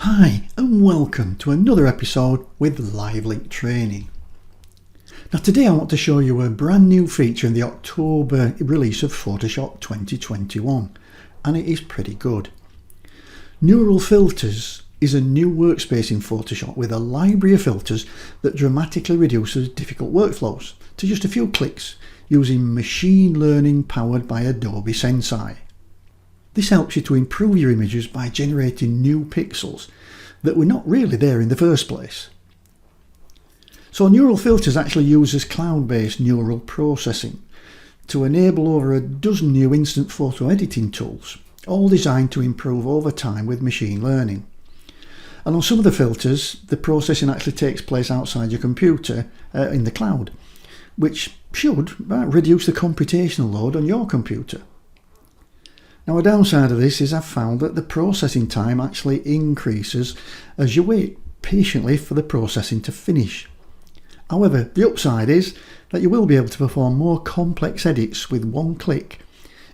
Hi and welcome to another episode with LiveLink Training. Now today I want to show you a brand new feature in the October release of Photoshop 2021, and it is pretty good. Neural Filters is a new workspace in Photoshop with a library of filters that dramatically reduces difficult workflows to just a few clicks using machine learning powered by Adobe Sensei. This helps you to improve your images by generating new pixels that were not really there in the first place. So Neural Filters actually uses cloud-based neural processing to enable over a dozen new instant photo editing tools, all designed to improve over time with machine learning. And on some of the filters, the processing actually takes place outside your computer in the cloud, which should reduce the computational load on your computer. Now, a downside of this is I've found that the processing time actually increases as you wait patiently for the processing to finish. However, the upside is that you will be able to perform more complex edits with one click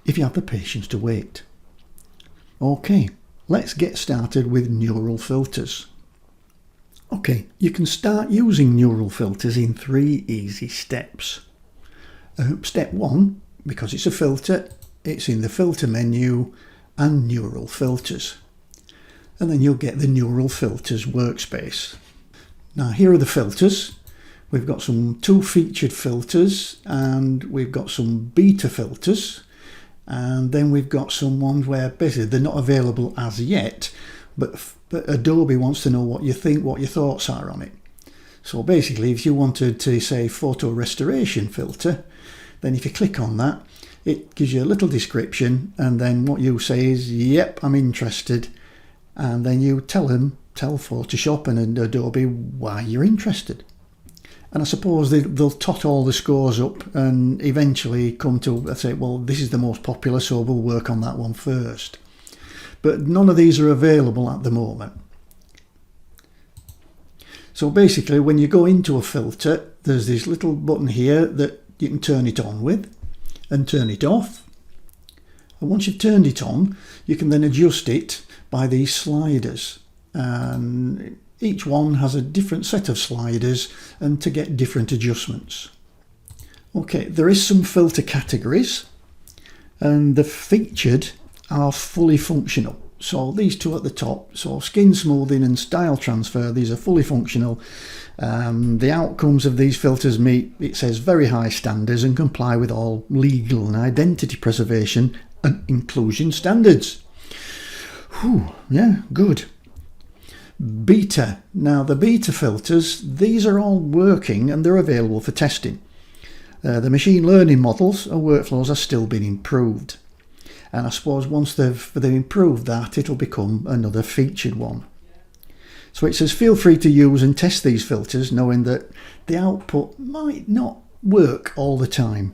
if you have the patience to wait. Okay, let's get started with Neural Filters. Okay, you can start using Neural Filters in 3 easy steps. Step 1, because it's a filter, it's in the filter menu and Neural Filters, and then you'll get the Neural Filters workspace. Now here are the filters. We've got some 2 featured filters, and we've got some beta filters, and then we've got some ones where basically they're not available as yet, but Adobe wants to know what you think, what your thoughts are on it. So basically, if you wanted to say photo restoration filter, then if you click on that, it gives you a little description, and then what you say is, yep, I'm interested, and then you tell Photoshop and Adobe why you're interested. And I suppose they'll tot all the scores up and eventually come to say, well, this is the most popular, so we'll work on that one first. But none of these are available at the moment. So basically, when you go into a filter, there's this little button here that you can turn it on with and turn it off. And once you've turned it on, you can then adjust it by these sliders. And each one has a different set of sliders and to get different adjustments. Okay, there is some filter categories, and the featured are fully functional. So these 2 at the top, so skin smoothing and style transfer, these are fully functional. The outcomes of these filters meet, it says, very high standards and comply with all legal and identity preservation and inclusion standards. Whew, yeah, good. Beta. Now the beta filters, these are all working and they're available for testing. The machine learning models or workflows are still being improved. And I suppose once they've improved that, it'll become another featured one. So it says feel free to use and test these filters, knowing that the output might not work all the time.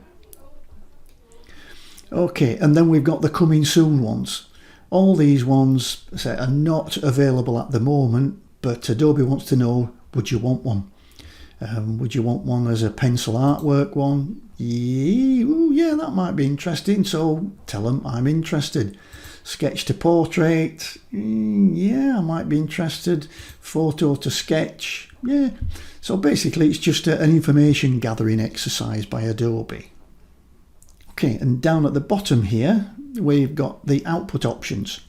Okay, and then we've got the coming soon ones. All these ones are not available at the moment, but Adobe wants to know, would you want one? Would you want one as a pencil artwork one? Yeah, that might be interesting, so tell them I'm interested. Sketch to portrait, yeah, I might be interested. Photo to sketch, yeah. So basically it's just an information gathering exercise by Adobe. Okay, and down at the bottom here we've got the output options.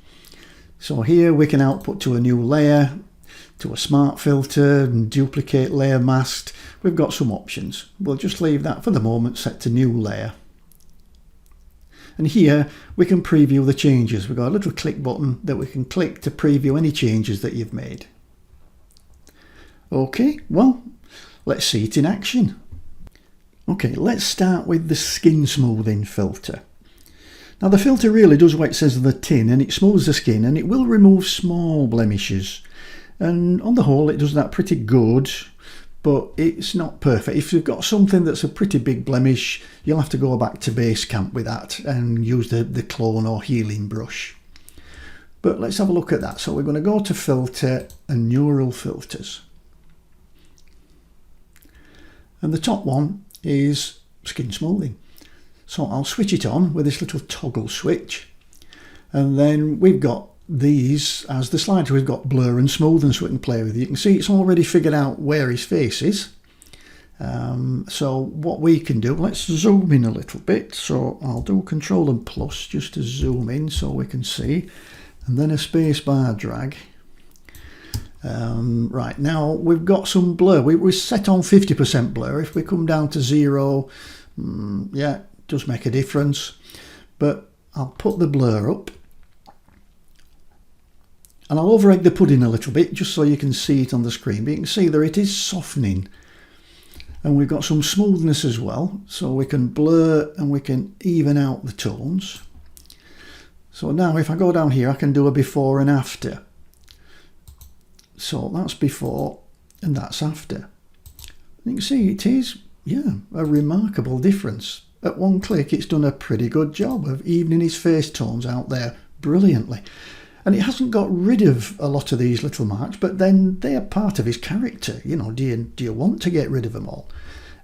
So here we can output to a new layer, to a smart filter, and duplicate layer masked. We've got some options. We'll just leave that for the moment set to new layer. And here we can preview the changes. We've got a little click button that we can click to preview any changes that you've made. Okay, well, let's see it in action. Okay, let's start with the skin smoothing filter. Now the filter really does what it says on the tin, and it smooths the skin and it will remove small blemishes. And on the whole it does that pretty good, but it's not perfect. If you've got something that's a pretty big blemish, you'll have to go back to base camp with that and use the clone or healing brush. But let's have a look at that. So we're going to go to filter and Neural Filters. And the top one is skin smoothing. So I'll switch it on with this little toggle switch, and then we've got these as the slider. We've got blur and smooth, and so we can play with it. You can see it's already figured out where his face is. So what we can do, let's zoom in a little bit. So I'll do Control and plus just to zoom in so we can see, and then a space bar drag. Right, now we've got some blur. We're set on 50% blur. If we come down to 0, yeah, it does make a difference. But I'll put the blur up. And I'll over egg the pudding a little bit just so you can see it on the screen. But you can see there it is softening. And we've got some smoothness as well. So we can blur and we can even out the tones. So now if I go down here, I can do a before and after. So that's before and that's after. You can see it is, yeah, a remarkable difference. At one click, it's done a pretty good job of evening his face tones out there brilliantly. And it hasn't got rid of a lot of these little marks, but then they are part of his character. You know, do you want to get rid of them all?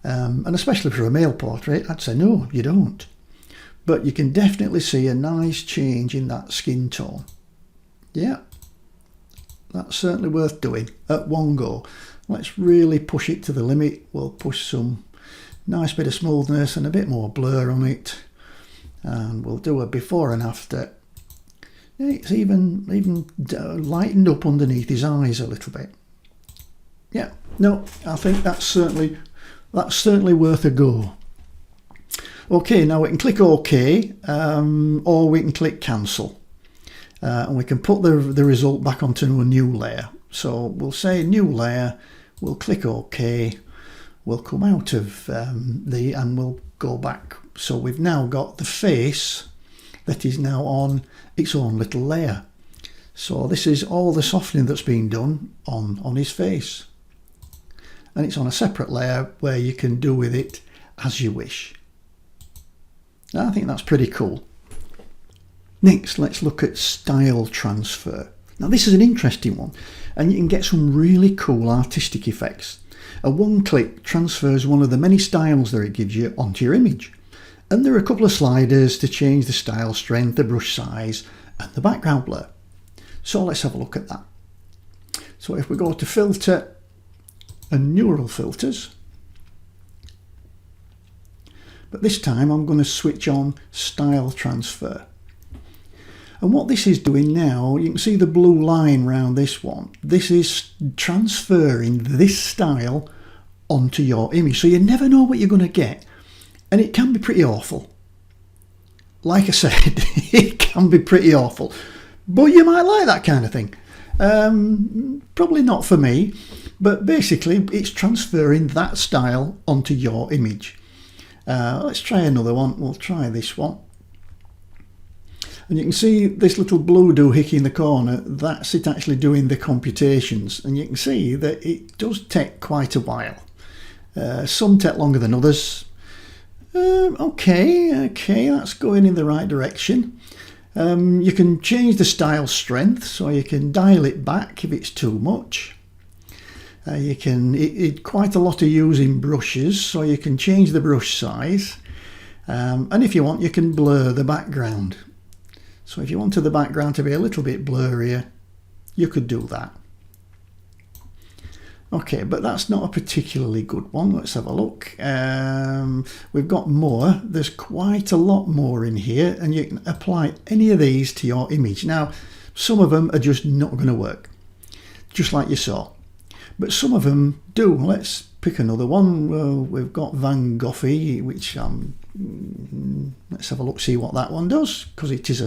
And especially for a male portrait, I'd say no, you don't. But you can definitely see a nice change in that skin tone. Yeah. That's certainly worth doing at one go. Let's really push it to the limit. We'll push some nice bit of smoothness and a bit more blur on it. And we'll do a before and after. It's even lightened up underneath his eyes a little bit. Yeah, no, I think that's certainly worth a go. Okay, now we can click OK, or we can click Cancel. And we can put the result back onto a new layer. So we'll say new layer, we'll click OK, we'll come out of and we'll go back. So we've now got the face that is now on its own little layer. So this is all the softening that's been done on his face. And it's on a separate layer where you can do with it as you wish. Now, I think that's pretty cool. Next, let's look at style transfer. Now this is an interesting one, and you can get some really cool artistic effects. A one-click transfers one of the many styles that it gives you onto your image. And there are a couple of sliders to change the style strength, the brush size, and the background blur. So let's have a look at that. So if we go to Filter and Neural Filters, but this time I'm going to switch on Style Transfer. And what this is doing now, you can see the blue line around this one. This is transferring this style onto your image. So you never know what you're going to get. And it can be pretty awful. Like I said, it can be pretty awful. But you might like that kind of thing. Probably not for me. But basically, it's transferring that style onto your image. Let's try another one. We'll try this one. And you can see this little blue doohickey in the corner, that's it actually doing the computations. And you can see that it does take quite a while. Some take longer than others. Okay, that's going in the right direction. You can change the style strength, so you can dial it back if it's too much. You can, quite a lot of using brushes, so you can change the brush size. And if you want, you can blur the background. So if you wanted the background to be a little bit blurrier, you could do that. Okay, but that's not a particularly good one. Let's have a look. We've got more. There's quite a lot more in here, and you can apply any of these to your image. Now, some of them are just not going to work, just like you saw. But some of them do. Let's pick another one. Well, we've got Van Gogh, which let's have a look, see what that one does, because it is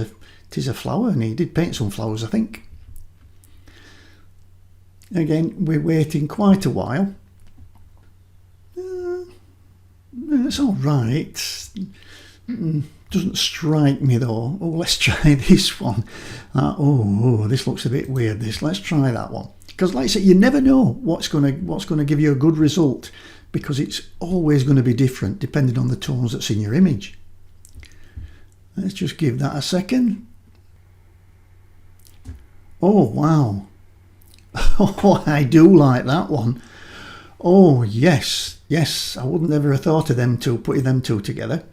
a flower, and he did paint some flowers, I think. Again, we're waiting quite a while. It's all right. Doesn't strike me though. Oh, let's try this one. This looks a bit weird. Let's try that one. Because, like I said, you never know what's going to give you a good result, because it's always going to be different depending on the tones that's in your image. Let's just give that a second. Oh wow. Oh, I do like that one. Oh yes, I wouldn't ever have thought of putting them two together.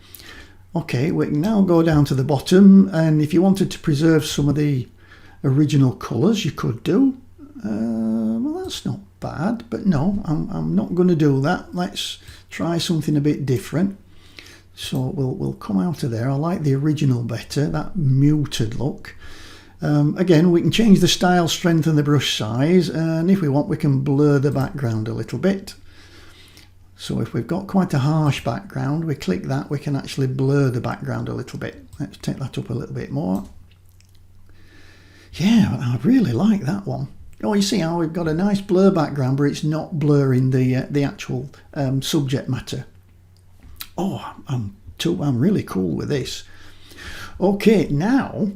Okay, we can now go down to the bottom, and if you wanted to preserve some of the original colours, you could do. Well, that's not bad, but no, I'm not going to do that. Let's try something a bit different. So we'll come out of there. I like the original better, that muted look. Again, we can change the style strength and the brush size, and if we want we can blur the background a little bit. So if we've got quite a harsh background, we click that, we can actually blur the background a little bit. Let's take that up a little bit more. Yeah, I really like that one. Oh, you see how we've got a nice blur background, but it's not blurring the actual subject matter. Oh, I'm really cool with this. Okay, now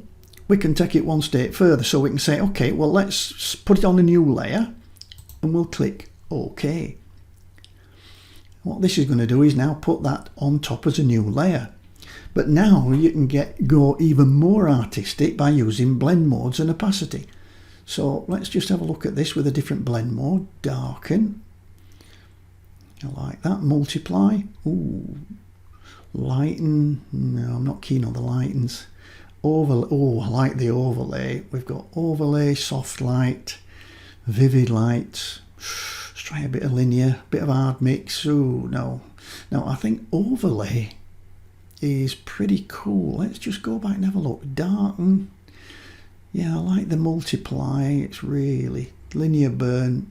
we can take it one step further. So we can say, okay, well, let's put it on a new layer, and we'll click OK. What this is going to do is now put that on top as a new layer. But now you can go even more artistic by using blend modes and opacity. So let's just have a look at this with a different blend mode. Darken. I like that. Multiply. Ooh. Lighten. No, I'm not keen on the lightens. Overlay. Oh, I like the overlay. We've got overlay, soft light, vivid light. Let's try a bit of linear, bit of hard mix. Ooh, no. No, I think overlay is pretty cool. Let's just go back and have a look. Darken. Yeah, I like the multiply. It's really linear burn,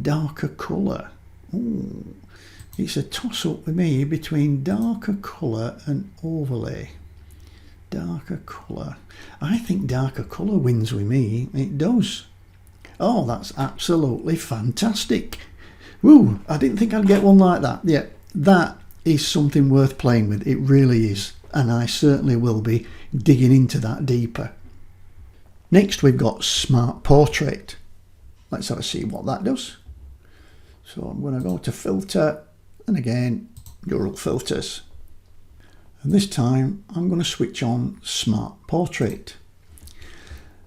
darker colour. Ooh, it's a toss-up with me between darker colour and overlay. Darker colour. I think darker colour wins with me. It does. Oh, that's absolutely fantastic. Woo, I didn't think I'd get one like that. Yeah, that is something worth playing with. It really is. And I certainly will be digging into that deeper. Next we've got Smart Portrait. Let's have a see what that does. So I'm going to go to Filter, and again, Neural Filters. And this time I'm going to switch on Smart Portrait.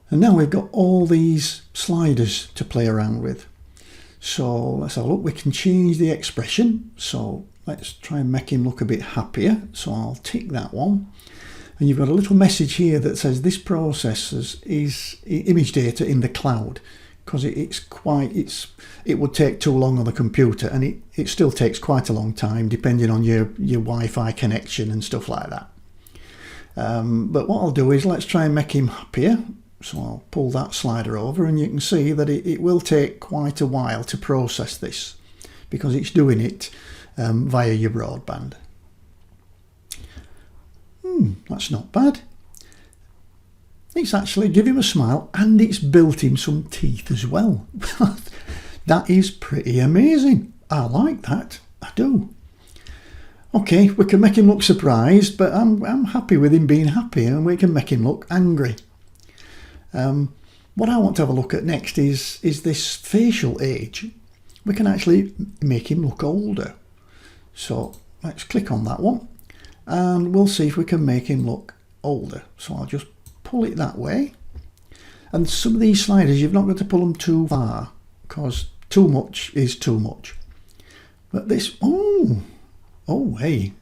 And now we've got all these sliders to play around with. So let's have a look. We can change the expression. So let's try and make him look a bit happier. So I'll tick that one. And you've got a little message here that says this processes is image data in the cloud, because it would take too long on the computer, and it still takes quite a long time depending on your Wi-Fi connection and stuff like that. But what I'll do is let's try and make him happier. So I'll pull that slider over, and you can see that it will take quite a while to process this, because it's doing it via your broadband. That's not bad. It's actually give him a smile, and it's built in some teeth as well. That is pretty amazing. I like that. I do. Okay, we can make him look surprised, but I'm happy with him being happy, and we can make him look angry. What I want to have a look at next is this facial age. We can actually make him look older. So let's click on that one, and we'll see if we can make him look older. So I'll just pull it that way. And some of these sliders, you've not got to pull them too far, because too much is too much. But this, oh hey,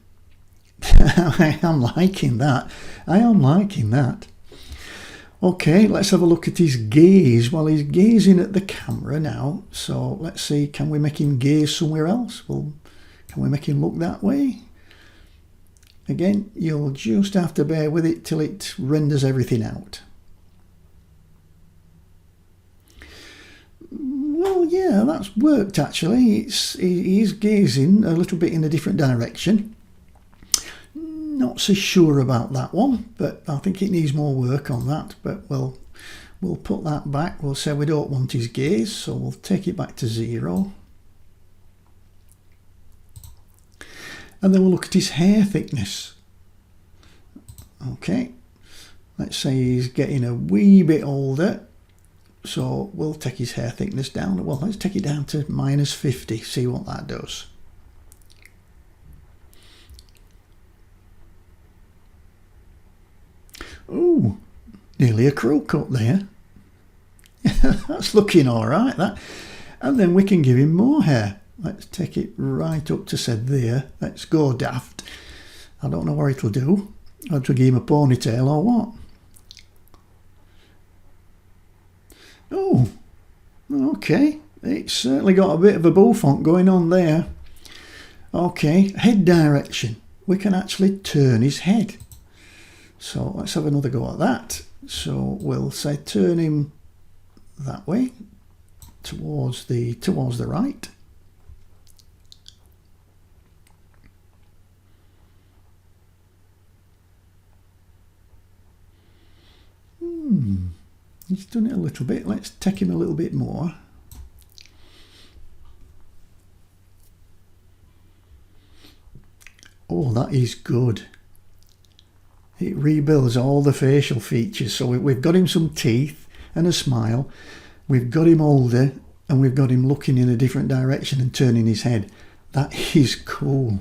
I am liking that. I am liking that. Okay, let's have a look at his gaze. Well, he's gazing at the camera now. So let's see, can we make him gaze somewhere else? Well, can we make him look that way? Again, you'll just have to bear with it till it renders everything out. Well, yeah, that's worked actually. He is gazing a little bit in a different direction. Not so sure about that one, but I think it needs more work on that. But we'll put that back. We'll say we don't want his gaze, so we'll take it back to 0. And then we'll look at his hair thickness. Okay, let's say he's getting a wee bit older, so we'll take his hair thickness down. Well, let's take it down to -50, see what that does. Ooh, nearly a crow cut there. That's looking all right, that. And then we can give him more hair. Let's take it right up to said there. Let's go daft. I don't know what it'll do. I'll give him a ponytail or what. Oh, okay. It's certainly got a bit of a bouffant going on there. Okay, head direction. We can actually turn his head. So let's have another go at that. So we'll say turn him that way, towards the right. He's done it a little bit. Let's take him a little bit more. Oh, that is good. It rebuilds all the facial features. So we've got him some teeth and a smile. We've got him older, and we've got him looking in a different direction and turning his head. That is cool.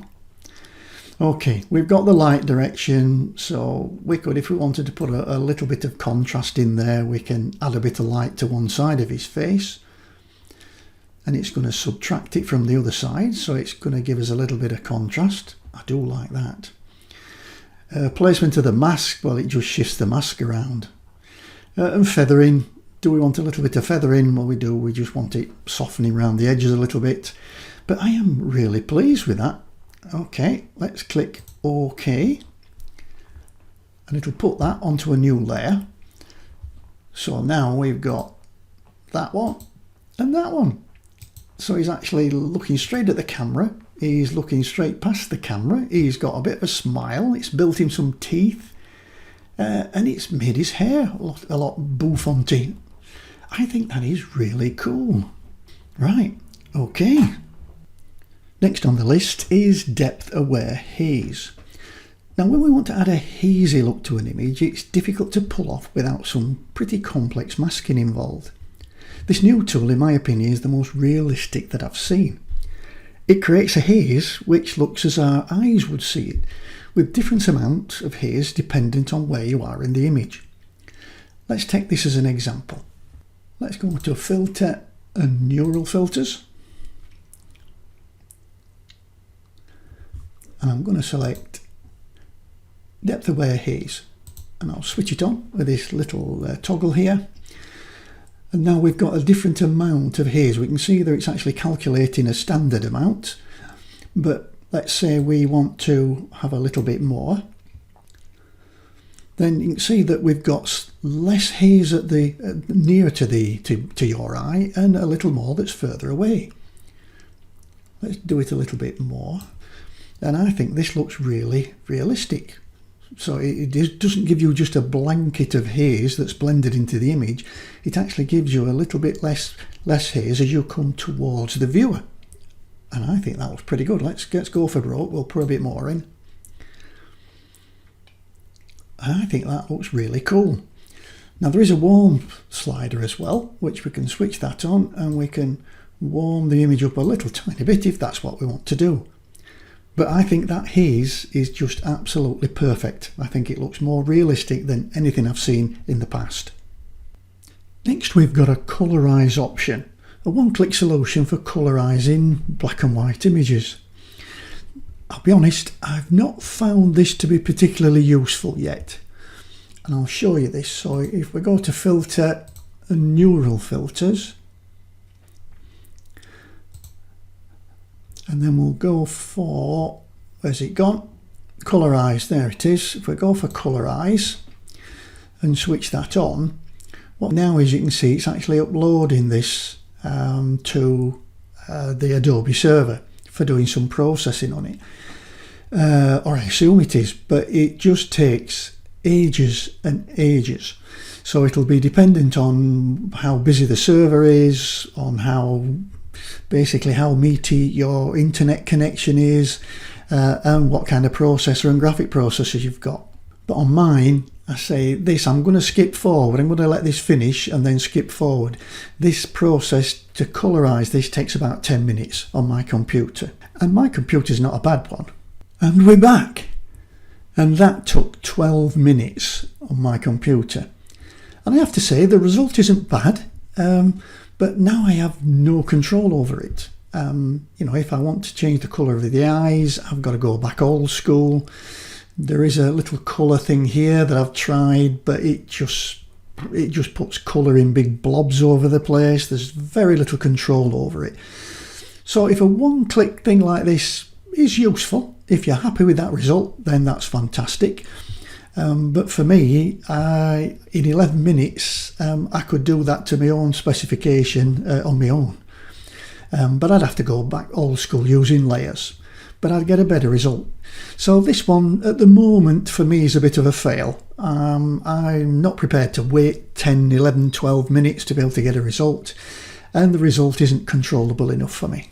Okay, we've got the light direction, so we could, if we wanted to put a little bit of contrast in there, we can add a bit of light to one side of his face, and it's going to subtract it from the other side, so it's going to give us a little bit of contrast. I do like that. Placement of the mask, well, it just shifts the mask around. And feathering, do we want a little bit of feathering? Well, we do. We just want it softening around the edges a little bit. But I am really pleased with that. Okay, let's click OK. And it'll put that onto a new layer. So now we've got that one and that one. So he's actually looking straight at the camera. He's looking straight past the camera. He's got a bit of a smile. It's built him some teeth. And it's made his hair a lot bouffanty. I think that is really cool. Right, okay. Next on the list is depth aware haze. Now when we want to add a hazy look to an image, it's difficult to pull off without some pretty complex masking involved. This new tool, in my opinion, is the most realistic that I've seen. It creates a haze which looks as our eyes would see it, with different amounts of haze dependent on where you are in the image. Let's take this as an example. Let's go to Filter and Neural Filters. And I'm going to select Depth Aware Haze. And I'll switch it on with this little toggle here. And now we've got a different amount of haze. We can see that it's actually calculating a standard amount. But let's say we want to have a little bit more. Then you can see that we've got less haze at the nearer to your eye and a little more that's further away. Let's do it a little bit more. And I think this looks really realistic. So it doesn't give you just a blanket of haze that's blended into the image. It actually gives you a little bit less haze as you come towards the viewer. And I think that looks pretty good. Let's go for broke. We'll put a bit more in. I think that looks really cool. Now there is a warm slider as well, which we can switch that on, and we can warm the image up a little tiny bit if that's what we want to do. But I think that haze is just absolutely perfect. I think it looks more realistic than anything I've seen in the past. Next we've got a colorize option, a one-click solution for colorizing black and white images. I'll be honest, I've not found this to be particularly useful yet. And I'll show you this. So if we go to Filter and Neural Filters, and then we'll go for, where's it gone? Colorize, there it is. If we go for Colorize and switch that on, what now is you can see it's actually uploading this to the Adobe server for doing some processing on it. Or I assume it is, but it just takes ages and ages. So it'll be dependent on how busy the server is, on how basically how meaty your internet connection is, and what kind of processor and graphic processors you've got. But on mine, I say this, I'm going to skip forward, I'm going to let this finish and then skip forward. This process to colorize this takes about 10 minutes on my computer, and my computer's not a bad one. And we're back, and that took 12 minutes on my computer, and I have to say the result isn't bad. But now I have no control over it. You know, if I want to change the colour of the eyes, I've got to go back old school. There is a little colour thing here that I've tried, but it just it just puts colour in big blobs over the place. There's very little control over it. So if a one-click thing like this is useful, if you're happy with that result, then that's fantastic. But for me, in 11 minutes, I could do that to my own specification on my own. But I'd have to go back old school using layers, but I'd get a better result. So this one at the moment for me is a bit of a fail. I'm not prepared to wait 10, 11, 12 minutes to be able to get a result, and the result isn't controllable enough for me.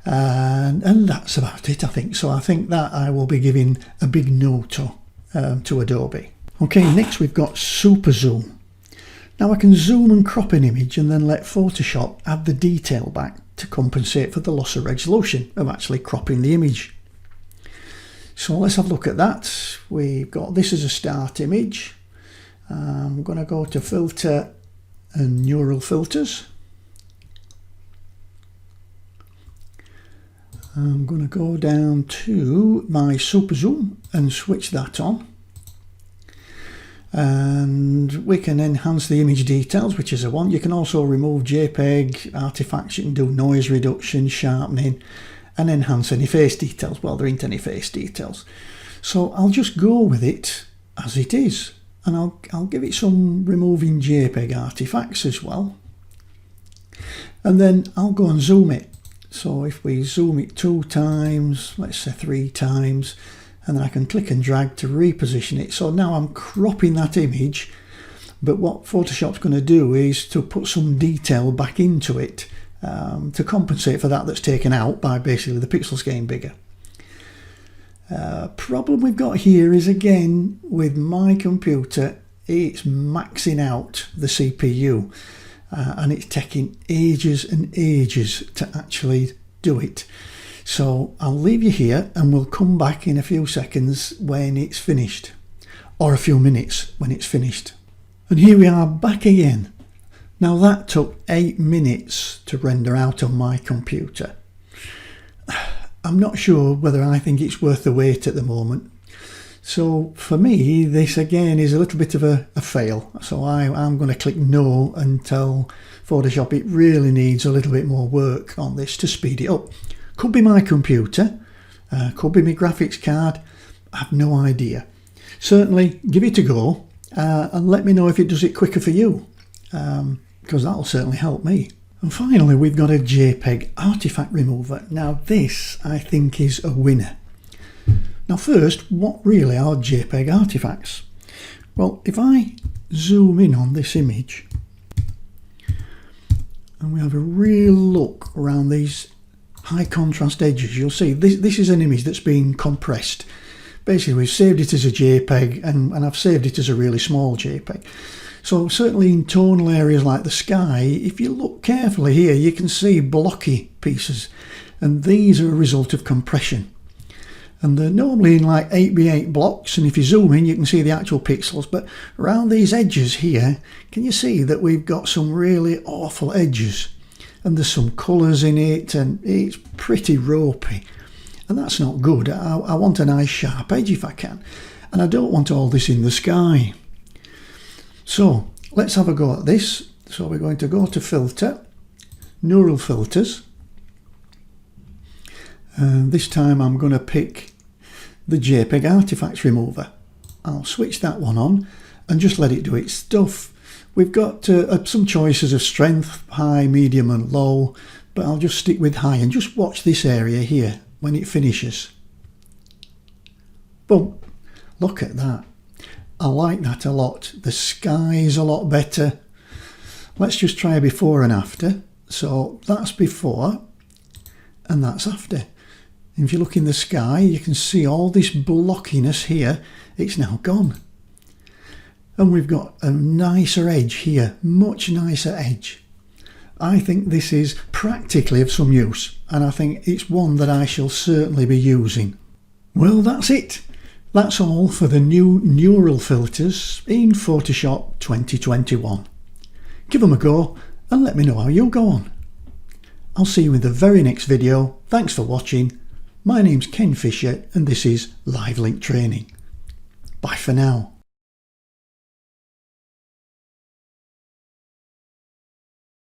And that's about it, I think. So I think that I will be giving a big no to Adobe. Okay, next we've got Super Zoom. Now I can zoom and crop an image and then let Photoshop add the detail back to compensate for the loss of resolution of actually cropping the image. So let's have a look at that. We've got this as a start image. I'm going to go to Filter and Neural Filters. I'm going to go down to my Super Zoom and switch that on. And we can enhance the image details, which is a one. You can also remove JPEG artifacts. You can do noise reduction, sharpening, and enhance any face details. Well, there ain't any face details. So I'll just go with it as it is. And I'll give it some removing JPEG artifacts as well. And then I'll go and zoom it. So if we zoom it 2 times, let's say 3 times, and then I can click and drag to reposition it. So now I'm cropping that image, but what Photoshop's going to do is to put some detail back into it to compensate for that's taken out by basically the pixels getting bigger. Problem we've got here is, again, with my computer, it's maxing out the CPU. And it's taking ages and ages to actually do it. So I'll leave you here and we'll come back in a few seconds when it's finished, or a few minutes when it's finished. And here we are back again. Now that took 8 minutes to render out on my computer. I'm not sure whether I think it's worth the wait at the moment. So for me, this again is a little bit of a fail. So I'm going to click no and tell Photoshop it really needs a little bit more work on this to speed it up. Could be my computer, could be my graphics card, I have no idea. Certainly give it a go and let me know if it does it quicker for you, because that'll certainly help me. And finally, we've got a JPEG artifact remover. Now this, I think, is a winner. Now first, what really are JPEG artifacts? Well, if I zoom in on this image and we have a real look around these high contrast edges, you'll see this is an image that's been compressed. Basically, we've saved it as a JPEG and I've saved it as a really small JPEG. So certainly in tonal areas like the sky, if you look carefully here, you can see blocky pieces, and these are a result of compression. And they're normally in like 8x8 blocks, and if you zoom in you can see the actual pixels, but around these edges here, can you see that we've got some really awful edges, and there's some colours in it and it's pretty ropey, and that's not good. I want a nice sharp edge if I can, and I don't want all this in the sky. So let's have a go at this. So we're going to go to Filter, Neural Filters, and this time I'm going to pick the JPEG Artifacts Remover. I'll switch that one on and just let it do its stuff. We've got some choices of strength, high, medium and low, but I'll just stick with high and just watch this area here when it finishes. Boom! Look at that. I like that a lot. The sky's a lot better. Let's just try a before and after. So that's before and that's after. If you look in the sky, you can see all this blockiness here. It's now gone. And we've got a nicer edge here, much nicer edge. I think this is practically of some use, and I think it's one that I shall certainly be using. Well, that's it. That's all for the new neural filters in Photoshop 2021. Give them a go and let me know how you go on. I'll see you in the very next video. Thanks for watching. My name's Ken Fisher and this is Live Link Training. Bye for now.